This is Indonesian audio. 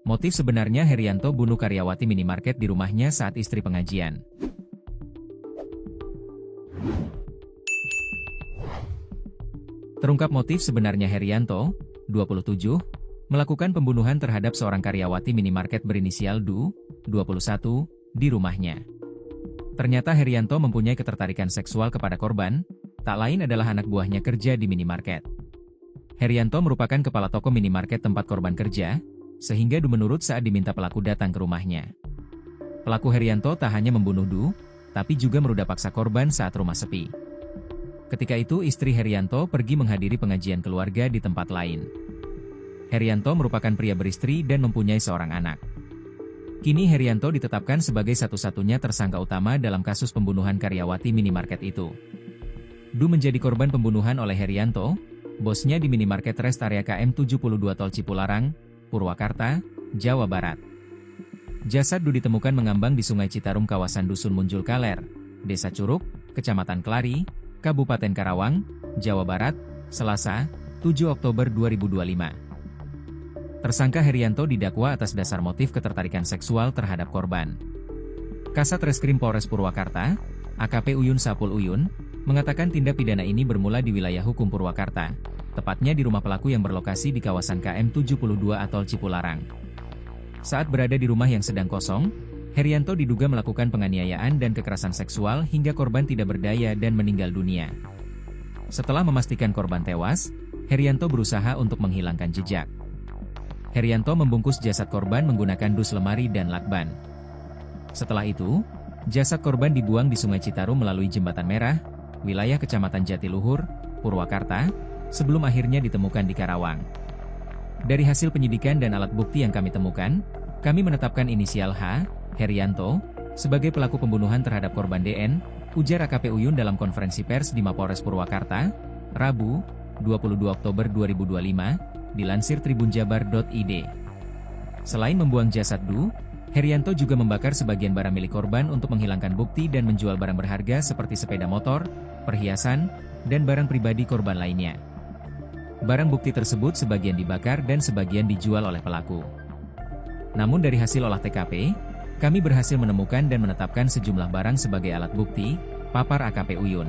Motif sebenarnya Herianto bunuh karyawati minimarket di rumahnya saat istri pengajian. Terungkap motif sebenarnya Herianto, 27, melakukan pembunuhan terhadap seorang karyawati minimarket berinisial Du, 21, di rumahnya. Ternyata Herianto mempunyai ketertarikan seksual kepada korban, tak lain adalah anak buahnya kerja di minimarket. Herianto merupakan kepala toko minimarket tempat korban kerja, sehingga Du menurut saat diminta pelaku datang ke rumahnya. Pelaku Herianto tak hanya membunuh Du, tapi juga meruda paksa korban saat rumah sepi. Ketika itu istri Herianto pergi menghadiri pengajian keluarga di tempat lain. Herianto merupakan pria beristri dan mempunyai seorang anak. Kini Herianto ditetapkan sebagai satu-satunya tersangka utama dalam kasus pembunuhan karyawati minimarket itu. Du menjadi korban pembunuhan oleh Herianto, bosnya di minimarket Rest Area KM 72 Tol Cipularang, Purwakarta, Jawa Barat. Jasad Du ditemukan mengambang di Sungai Citarum kawasan Dusun Munjul Kaler, Desa Curug, Kecamatan Kelari, Kabupaten Karawang, Jawa Barat, Selasa, 7 Oktober 2025. Tersangka Herianto didakwa atas dasar motif ketertarikan seksual terhadap korban. Kasat Reskrim Polres Purwakarta, AKP Uyun Sapul Uyun, mengatakan tindak pidana ini bermula di wilayah hukum Purwakarta, tepatnya di rumah pelaku yang berlokasi di kawasan KM 72 Atol Cipularang. Saat berada di rumah yang sedang kosong, Herianto diduga melakukan penganiayaan dan kekerasan seksual hingga korban tidak berdaya dan meninggal dunia. Setelah memastikan korban tewas, Herianto berusaha untuk menghilangkan jejak. Herianto membungkus jasad korban menggunakan dus lemari dan lakban. Setelah itu, jasad korban dibuang di Sungai Citarum melalui Jembatan Merah, wilayah Kecamatan Jatiluhur, Purwakarta, sebelum akhirnya ditemukan di Karawang. Dari hasil penyidikan dan alat bukti yang kami temukan, kami menetapkan inisial H, Herianto, sebagai pelaku pembunuhan terhadap korban DN, ujar AKP Uyun dalam konferensi pers di Mapolres Purwakarta, Rabu, 22 Oktober 2025, dilansir tribunjabar.id. Selain membuang jasad Du, Herianto juga membakar sebagian barang milik korban untuk menghilangkan bukti dan menjual barang berharga seperti sepeda motor, perhiasan, dan barang pribadi korban lainnya. Barang bukti tersebut sebagian dibakar dan sebagian dijual oleh pelaku. Namun dari hasil olah TKP, kami berhasil menemukan dan menetapkan sejumlah barang sebagai alat bukti, papar AKP Uyun.